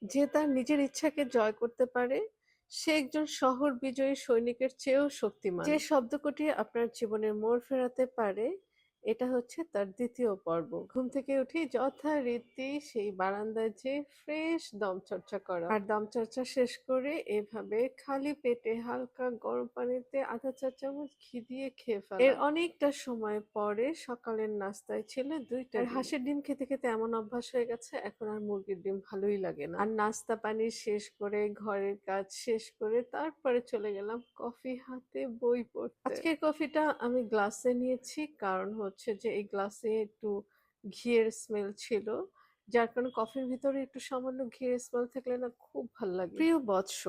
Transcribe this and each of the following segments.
যে তার নিজের ইচ্ছাকে জয় করতে পারে, সে একজন শহর বিজয়ী সৈনিকের চেয়েও শক্তিমান। যে শব্দকটি আপনার জীবনের মোড় ফেরাতে পারে, এটা হচ্ছে তার দ্বিতীয় পর্ব। ঘুম থেকে উঠেই যথারীতি সেই বারান্দায় যেয়ে ফ্রেশ দমচর্চা করা। আর দমচর্চা শেষ করে এভাবে খালি পেটে হালকা গরম পানিতে আধা চা চামচ ঘি দিয়ে খেয়ে ফেলা। এর অনেকটা সময় পরে সকালের নাস্তায় ছিল ২টা ডিম। হাঁসের ডিম খেতে খেতে এমন অভ্যাস হয়ে গেছে এখন আর মুরগির ডিম ভালোই লাগে না। আর নাস্তা পানি শেষ করে ঘরের কাজ শেষ করে তারপরে চলে গেলাম কফি হাতে বই পড়তে। আজকের কফিটা আমি গ্লাসে নিয়েছি কারণ হচ্ছে যে এই গ্লাসে একটু ঘিয়ের স্মেল ছিল, যার কারণে কফির ভিতরে একটু সামান্য ঘিয়ের স্মেল থাকলে না খুব ভাল লাগে। প্রিয় বৎস,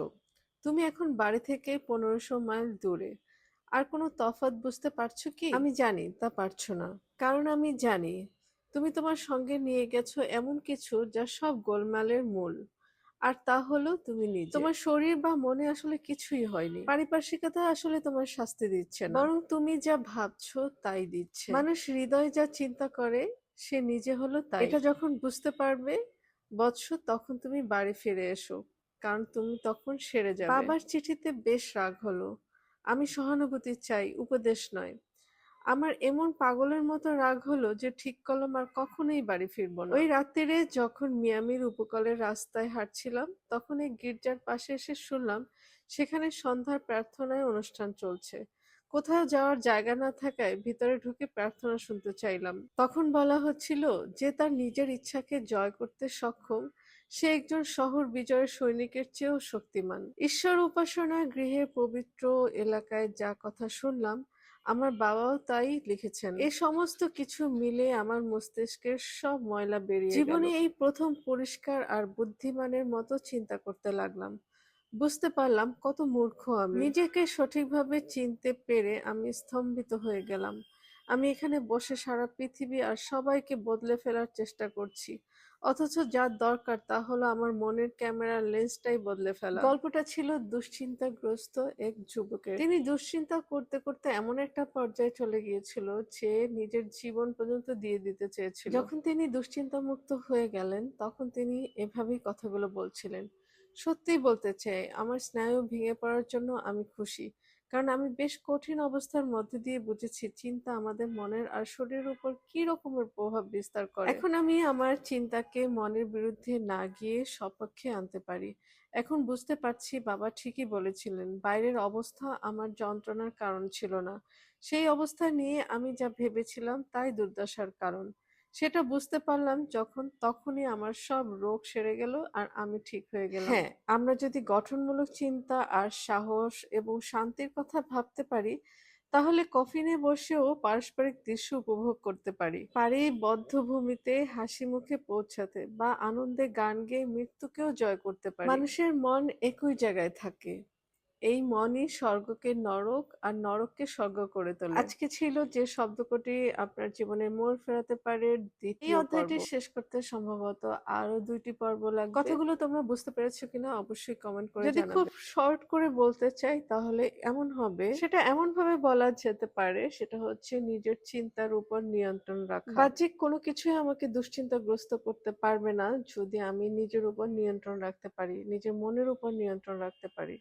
তুমি এখন বাড়ি থেকে ১৫০০ মাইল দূরে। আর কোনো তফাৎ বুঝতে পারছো কি? আমি জানি তা পারছো না, কারণ আমি জানি তুমি তোমার সঙ্গে নিয়ে গেছো এমন কিছু যা সব গোলমালের মূল। আর তা হলো তুমি নিজে। তোমার শরীর বা মনে আসলে কিছুই হয়নি। পারিপার্শ্বিকতা আসলে তোমার শাস্তি দিচ্ছে না, বরং তুমি যা ভাবছো তাই দিচ্ছে। মানুষ হৃদয় যা চিন্তা করে সে নিজে হলো তাই। এটা যখন বুঝতে পারবে বৎস, তখন তুমি বাড়ি ফিরে এসো, কারণ তুমি তখন সেরে যাবে। বাবার চিঠিতে বেশ রাগ হলো। আমি সহানুভূতি চাই, উপদেশ নয়। আমার এমন পাগলের মতো রাগ হলো যে ঠিক করলাম আর কখনোই বাড়ি ফিরবো না। ওই রাত্তিরে যখন মিয়ামির উপকূলের রাস্তায় হাঁটছিলাম, তখন এই গির্জার পাশে এসে শুনলাম সেখানে সন্ধ্যার প্রার্থনায় অনুষ্ঠান চলছে। কোথাও যাওয়ার জায়গা না থাকায় ভিতরে ঢুকে প্রার্থনা শুনতে চাইলাম। তখন বলা হচ্ছিল যে তার নিজের ইচ্ছাকে জয় করতে সক্ষম, সে একজন শহর বিজয়ের সৈনিকের চেয়েও শক্তিমান। ঈশ্বর উপাসনা গৃহের পবিত্র এলাকায় যা কথা শুনলাম, আমার বাবাও তাই লিখেছেন। এ সমস্ত কিছু মিলে আমার মস্তিষ্কের সব ময়লা বেরিয়ে গেল। জীবনে এই প্রথম পরিষ্কার আর বুদ্ধিমানের মতো চিন্তা করতে লাগলাম। বুঝতে পারলাম কত মূর্খ আমি। নিজেকে সঠিকভাবে চিনতে পেরে আমি স্তম্ভিত হয়ে গেলাম। আমি এখানে বসে সারা পৃথিবী আর সবাইকে বদলে ফেলার চেষ্টা করছি, অথচ যার দরকার তা হলো আমার মনের ক্যামেরার লেন্সটাই বদলে ফেলা। গল্পটা ছিল দুশ্চিন্তাগ্রস্ত এক যুবকের। তিনি দুশ্চিন্তা করতে করতে এমন একটা পর্যায়ে চলে গিয়েছিল যে নিজের জীবন পর্যন্ত দিয়ে দিতে চেয়েছিল। যখন তিনি দুশ্চিন্তামুক্ত হয়ে গেলেন, তখন তিনি এভাবেই কথাগুলো বলছিলেন। সত্যিই বলতে চাই, আমার স্নায়ু ভেঙে পড়ার জন্য আমি খুশি, কারণ আমি বেশ কঠিন অবস্থার মধ্যে দিয়ে বুঝেছি চিন্তা আমাদের মনের আর শরীরের উপর কি রকমের প্রভাব বিস্তার করে। এখন আমি আমার চিন্তাকে মনের বিরুদ্ধে না গিয়ে সপক্ষে আনতে পারি। এখন বুঝতে পারছি বাবা ঠিকই বলেছিলেন, বাইরের অবস্থা আমার যন্ত্রণার কারণ ছিল না, সেই অবস্থা নিয়ে আমি যা ভেবেছিলাম তাই দুর্দশার কারণ। সেটা বুঝতে পারলাম যখন, তখনই আমার সব রোগ সেরে গেল আর আমি ঠিক হয়ে গেলাম। হ্যাঁ, আমরা যদি গঠনমূলক চিন্তা আর সাহস এবং শান্তির কথা ভাবতে পারি, তাহলে কফিনে বসেও পারস্পরিক দৃশ্য উপভোগ করতে পারি। পারি বধ্যভূমিতে হাসি মুখে পৌঁছাতে, বা আনন্দে গান গেয়ে মৃত্যুকেও জয় করতে পারি। মানুষের মন একই জায়গায় থাকে, এই মনই স্বর্গকে নরক আর নরককে স্বর্গ করে তোলে। আজকে ছিল যে শব্দকটি আপনার জীবনের মোড় ফেরাতে পারে দ্বিতীয় পর্ব। এই অধ্যায়টি শেষ করতে সম্ভবত আরো ২টি পর্ব লাগবে। কথাগুলো তোমরা বুঝতে পেরেছো কিনা অবশ্যই কমেন্ট করে জানাবে। যদি খুব শর্ট করে বলতে চাই তাহলে এমন হবে, সেটা এমন ভাবে বলা যেতে পারে, সেটা হচ্ছে নিজের চিন্তার উপর নিয়ন্ত্রণ রাখা। বাহ্যিক কোনো কিছুই আমাকে দুশ্চিন্তাগ্রস্ত করতে পারবে না যদি আমি নিজের উপর নিয়ন্ত্রণ রাখতে পারি, নিজের মনের উপর নিয়ন্ত্রণ রাখতে পারি।